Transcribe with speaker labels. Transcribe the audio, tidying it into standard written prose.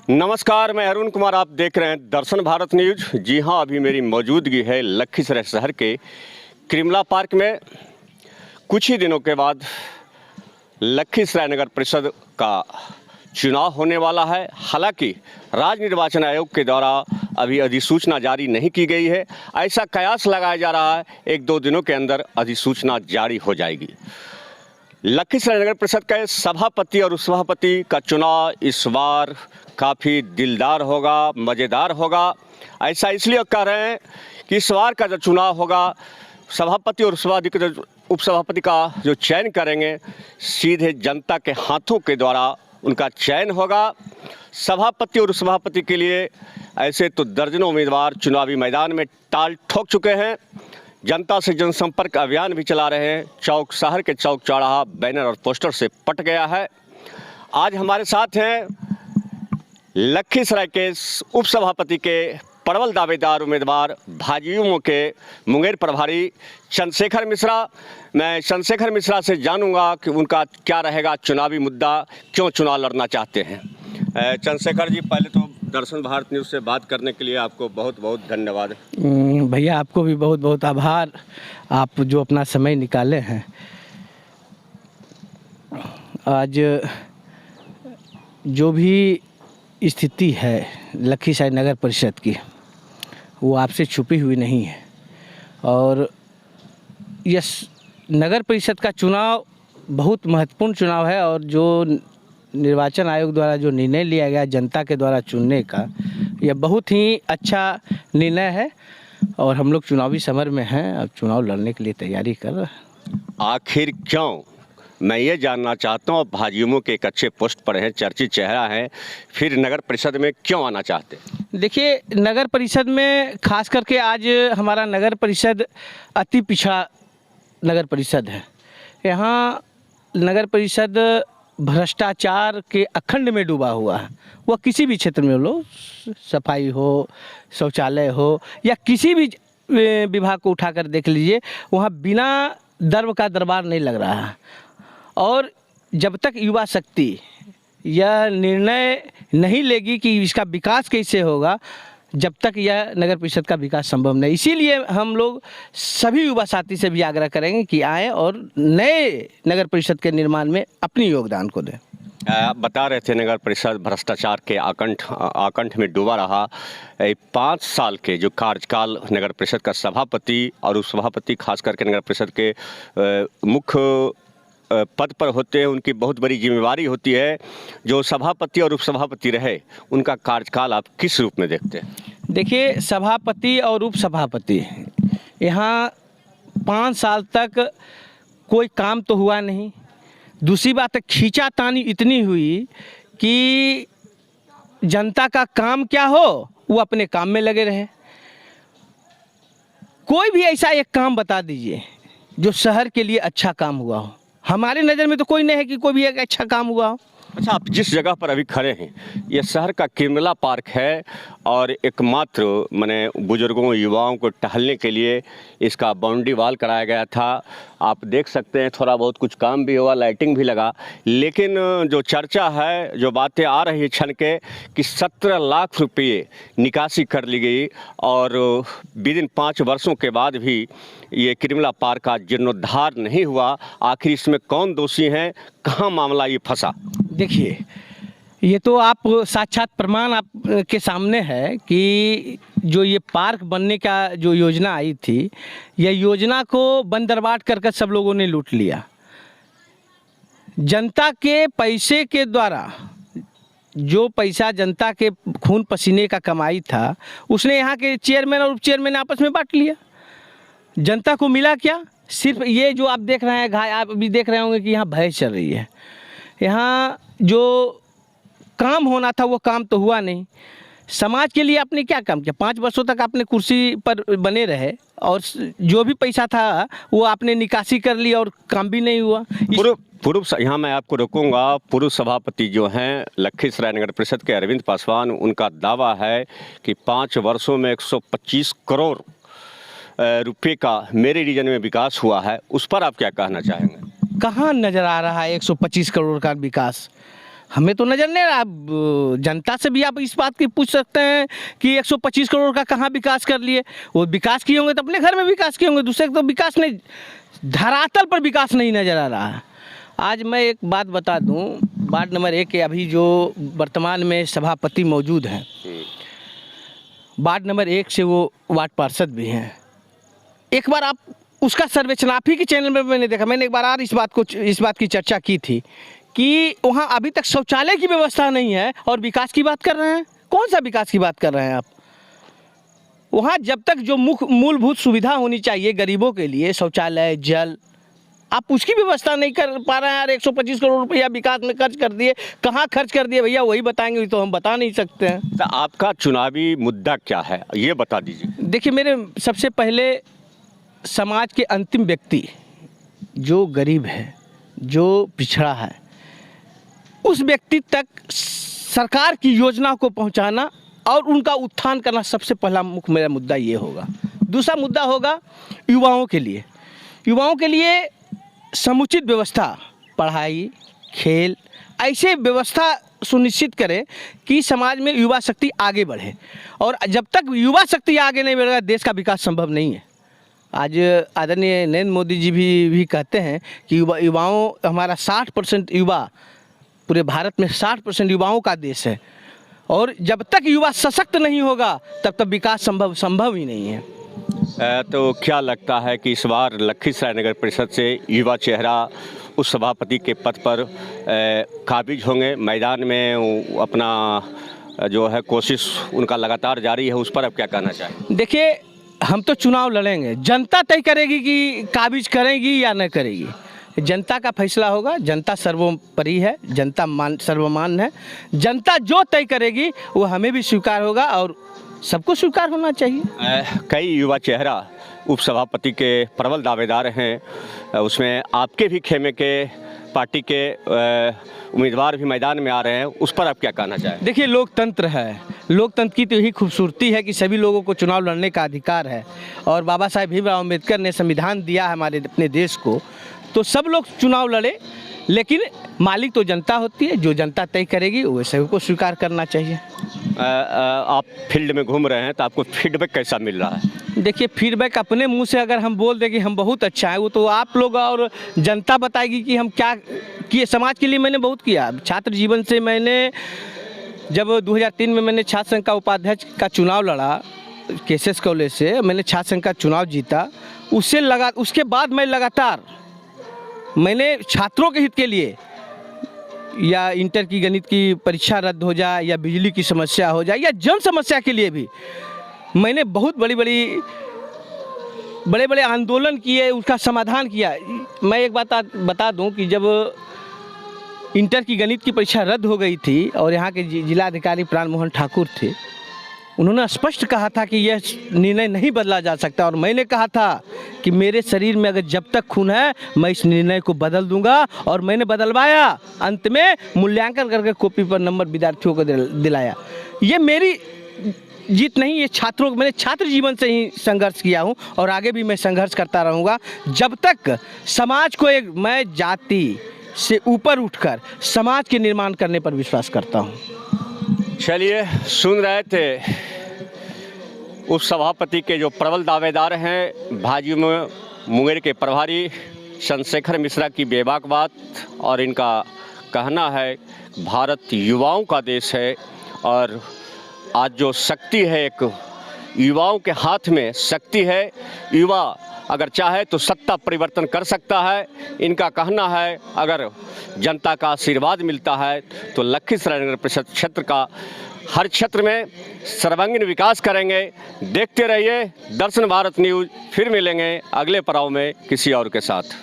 Speaker 1: नमस्कार, मैं अरुण कुमार। आप देख रहे हैं दर्शन भारत न्यूज। जी हाँ, अभी मेरी मौजूदगी है लखीसराय शहर के क्रिमला पार्क में। कुछ ही दिनों के बाद लखीसराय नगर परिषद का चुनाव होने वाला है। हालांकि राज्य निर्वाचन आयोग के द्वारा अभी अधिसूचना जारी नहीं की गई है। ऐसा कयास लगाया जा रहा है 1-2 दिनों के अंदर अधिसूचना जारी हो जाएगी। लखीसराय नगर परिषद के सभापति और उपसभापति का चुनाव इस बार काफ़ी दिलदार होगा, मज़ेदार होगा। ऐसा इसलिए कह रहे हैं कि इस बार का जो चुनाव होगा, सभापति और उपसभापति का जो चयन करेंगे सीधे जनता के हाथों के द्वारा उनका चयन होगा। सभापति और उपसभापति के लिए ऐसे तो दर्जनों उम्मीदवार चुनावी मैदान में ताल ठोक चुके हैं। जनता से जनसंपर्क अभियान भी चला रहे हैं। चौक शहर के चौक चौराहा बैनर और पोस्टर से पट गया है। आज हमारे साथ हैं लखीसराय के उपसभापति के प्रबल दावेदार उम्मीदवार भाजयुमो के मुंगेर प्रभारी चंद्रशेखर मिश्रा। मैं चंद्रशेखर मिश्रा से जानूंगा कि उनका क्या रहेगा चुनावी मुद्दा, क्यों चुनाव लड़ना चाहते हैं। चंद्रशेखर जी, पहले तो दर्शन भारत न्यूज़ से बात करने के लिए आपको बहुत बहुत धन्यवाद।
Speaker 2: भैया, आपको भी बहुत बहुत आभार, आप जो अपना समय निकाले हैं। आज जो भी स्थिति है लखीसराय नगर परिषद की, वो आपसे छुपी हुई नहीं है। और यह नगर परिषद का चुनाव बहुत महत्वपूर्ण चुनाव है और जो निर्वाचन आयोग द्वारा जो निर्णय लिया गया जनता के द्वारा चुनने का, यह बहुत ही अच्छा निर्णय है। और हम लोग चुनावी समर में हैं, अब चुनाव लड़ने के लिए तैयारी कर रहे हैं।
Speaker 1: आखिर क्यों, मैं ये जानना चाहता हूँ। भाजयुमो के एक अच्छे पोस्ट पर हैं, चर्चित चेहरा हैं, फिर नगर परिषद में क्यों आना चाहते हैं?
Speaker 2: देखिए, नगर परिषद में खास करके आज हमारा नगर परिषद अति पिछड़ा नगर परिषद है। यहाँ नगर परिषद भ्रष्टाचार के अखंड में डूबा हुआ है। वह किसी भी क्षेत्र में लो, सफाई हो, शौचालय हो या किसी भी विभाग को उठाकर देख लीजिए, वहाँ बिना दर्व का दरबार नहीं लग रहा है। और जब तक युवा शक्ति यह निर्णय नहीं लेगी कि इसका विकास कैसे होगा, जब तक यह नगर परिषद का विकास संभव नहीं। इसीलिए हम लोग सभी युवा साथी से भी आग्रह करेंगे कि आएँ और नए नगर परिषद के निर्माण में अपनी योगदान को दें।
Speaker 1: आप बता रहे थे नगर परिषद भ्रष्टाचार के आकंठ में डूबा रहा। 5 साल के जो कार्यकाल नगर परिषद का सभापति और उपसभापति खास करके नगर परिषद के मुख्य पद पर होते हैं, उनकी बहुत बड़ी जिम्मेवारी होती है। जो सभापति और उपसभापति रहे, उनका कार्यकाल आप किस रूप में देखते हैं?
Speaker 2: देखिए, सभापति और उपसभापति यहाँ 5 साल तक कोई काम तो हुआ नहीं। दूसरी बात है, खींचातानी इतनी हुई कि जनता का काम क्या हो, वो अपने काम में लगे रहे। कोई भी ऐसा एक काम बता दीजिए जो शहर के लिए अच्छा काम हुआ हो। हमारे नज़र में तो कोई नहीं है कि कोई भी एक अच्छा काम हुआ हो।
Speaker 1: अच्छा, आप जिस जगह पर अभी खड़े हैं, यह शहर का क्रिमला पार्क है और एकमात्र माने बुजुर्गों युवाओं को टहलने के लिए इसका बाउंड्री वॉल कराया गया था। आप देख सकते हैं थोड़ा बहुत कुछ काम भी हुआ, लाइटिंग भी लगा। लेकिन जो चर्चा है, जो बातें आ रही है क्षण के, कि 17 लाख रुपये निकासी कर ली गई और विदिन 5 वर्षों के बाद भी ये क्रिमला पार्क का जीर्णोद्धार नहीं हुआ। आखिर इसमें कौन दोषी हैं, कहाँ मामला ये फंसा?
Speaker 2: देखिए, ये तो आप साक्षात प्रमाण आप के सामने है कि जो ये पार्क बनने का जो योजना आई थी, यह योजना को बंदरबाट कर सब लोगों ने लूट लिया। जनता के पैसे के द्वारा, जो पैसा जनता के खून पसीने का कमाई था, उसने यहाँ के चेयरमैन और उप चेयरमैन आपस में बांट लिया। जनता को मिला क्या? सिर्फ ये जो आप देख रहे हैं, आप भी देख रहे होंगे कि यहाँ भैंस चल रही है। यहाँ जो काम होना था वो काम तो हुआ नहीं। समाज के लिए आपने क्या काम किया? 5 वर्षों तक आपने कुर्सी पर बने रहे और जो भी पैसा था वो आपने निकासी कर ली और काम भी नहीं हुआ।
Speaker 1: पूर्व यहाँ मैं आपको रोकूंगा। पूर्व सभापति जो हैं लखीसराय नगर परिषद के अरविंद पासवान, उनका दावा है कि 5 वर्षों में 125 करोड़ रुपये का मेरे रीजन में विकास हुआ है। उस पर आप क्या कहना चाहेंगे?
Speaker 2: कहाँ नज़र आ रहा है 125 करोड़ का विकास? हमें तो नज़र नहीं आ रहा। अब जनता से भी आप इस बात की पूछ सकते हैं कि 125 करोड़ का कहाँ विकास कर लिए। वो विकास किए होंगे तो अपने घर में विकास किए होंगे, दूसरे का तो विकास नहीं, धरातल पर विकास नहीं नज़र आ रहा है। आज मैं एक बात बता दूं, वार्ड नंबर 1 के अभी जो वर्तमान में सभापति मौजूद हैं, वार्ड नंबर 1 से वो वार्ड पार्षद भी हैं। एक बार आप उसका सर्वेक्षण आप ही के चैनल में मैंने देखा, मैंने एक बार और इस बात की चर्चा की थी कि वहाँ अभी तक शौचालय की व्यवस्था नहीं है और विकास की बात कर रहे हैं। कौन सा विकास की बात कर रहे हैं आप? वहाँ जब तक जो मूलभूत सुविधा होनी चाहिए गरीबों के लिए, शौचालय, जल, आप उसकी व्यवस्था नहीं कर पा रहे हैं। यार 125 करोड़ रुपया विकास में खर्च कर दिए, कहाँ खर्च कर दिए भैया वही बताएंगे, तो हम बता नहीं सकते हैं।
Speaker 1: तो आपका चुनावी मुद्दा क्या है ये बता दीजिए।
Speaker 2: देखिए, मेरे सबसे पहले समाज के अंतिम व्यक्ति जो गरीब है, जो पिछड़ा है, उस व्यक्ति तक सरकार की योजना को पहुंचाना और उनका उत्थान करना सबसे पहला मुख्य मेरा मुद्दा ये होगा। दूसरा मुद्दा होगा युवाओं के लिए। युवाओं के लिए समुचित व्यवस्था, पढ़ाई, खेल, ऐसे व्यवस्था सुनिश्चित करें कि समाज में युवा शक्ति आगे बढ़े। और जब तक युवा शक्ति आगे नहीं बढ़ेगा देश का विकास संभव नहीं है। आज आदरणीय नरेंद्र मोदी जी भी कहते हैं कि युवाओं, हमारा 60% युवा, पूरे भारत में 60% युवाओं का देश है, और जब तक युवा सशक्त नहीं होगा तब तक विकास संभव ही नहीं है।
Speaker 1: तो क्या लगता है कि इस बार लखीसराय नगर परिषद से युवा चेहरा उस सभापति के पद पर काबिज होंगे? मैदान में अपना जो है कोशिश उनका लगातार जारी है, उस पर आप क्या कहना चाहें?
Speaker 2: देखिए, हम तो चुनाव लड़ेंगे, जनता तय करेगी कि काबिज करेगी या न करेगी। जनता का फैसला होगा। जनता सर्वोपरि है, जनता सर्वमान्य है। जनता जो तय करेगी वो हमें भी स्वीकार होगा और सबको स्वीकार होना चाहिए।
Speaker 1: कई युवा चेहरा उपसभापति के प्रबल दावेदार हैं, उसमें आपके भी खेमे के पार्टी के उम्मीदवार भी मैदान में आ रहे हैं, उस पर आप क्या कहना चाहें?
Speaker 2: देखिए, लोकतंत्र है, लोकतंत्र की तो यही खूबसूरती है कि सभी लोगों को चुनाव लड़ने का अधिकार है। और बाबा साहेब भीमराव अम्बेडकर ने संविधान दिया है हमारे अपने देश को, तो सब लोग चुनाव लड़े, लेकिन मालिक तो जनता होती है। जो जनता तय करेगी वो सभी को स्वीकार करना चाहिए।
Speaker 1: आप फील्ड में घूम रहे हैं तो आपको फीडबैक कैसा मिल रहा है?
Speaker 2: देखिए, फीडबैक अपने मुंह से अगर हम बोल दें कि हम बहुत अच्छा है, वो तो आप लोग और जनता बताएगी कि हम क्या किए। समाज के लिए मैंने बहुत किया। छात्र जीवन से मैंने, जब 2003 में मैंने छात्र संघ का उपाध्यक्ष का चुनाव लड़ा केसेस कॉलेज से, मैंने छात्र संघ का चुनाव जीता। उसके बाद मैं लगातार मैंने छात्रों के हित के लिए, या इंटर की गणित की परीक्षा रद्द हो जाए, या बिजली की समस्या हो जाए, या जन समस्या के लिए भी मैंने बहुत बड़े बड़े आंदोलन किए, उसका समाधान किया। मैं एक बात बता दूं कि जब इंटर की गणित की परीक्षा रद्द हो गई थी और यहाँ के जिलाधिकारी प्राण मोहन ठाकुर थे, उन्होंने स्पष्ट कहा था कि यह निर्णय नहीं बदला जा सकता। और मैंने कहा था कि मेरे शरीर में अगर जब तक खून है मैं इस निर्णय को बदल दूंगा, और मैंने बदलवाया। अंत में मूल्यांकन करके कॉपी पर नंबर विद्यार्थियों को दिलाया। ये मेरी जीत नहीं, ये छात्रों को, मैंने छात्र जीवन से ही संघर्ष किया हूँ और आगे भी मैं संघर्ष करता रहूँगा जब तक समाज को मैं जाति से ऊपर उठकर समाज के निर्माण करने पर विश्वास करता हूँ।
Speaker 1: चलिए, सुन रहे थे उप सभापति के जो प्रबल दावेदार हैं, भाजपा में मुंगेर के प्रभारी चंद्रशेखर मिश्रा की बेबाक बात। और इनका कहना है भारत युवाओं का देश है और आज जो शक्ति है एक युवाओं के हाथ में शक्ति है। युवा अगर चाहे तो सत्ता परिवर्तन कर सकता है। इनका कहना है अगर जनता का आशीर्वाद मिलता है तो लखीसराय नगर परिषद क्षेत्र का हर क्षेत्र में सर्वांगीण विकास करेंगे। देखते रहिए दर्शन भारत न्यूज़। फिर मिलेंगे अगले पड़ाव में किसी और के साथ।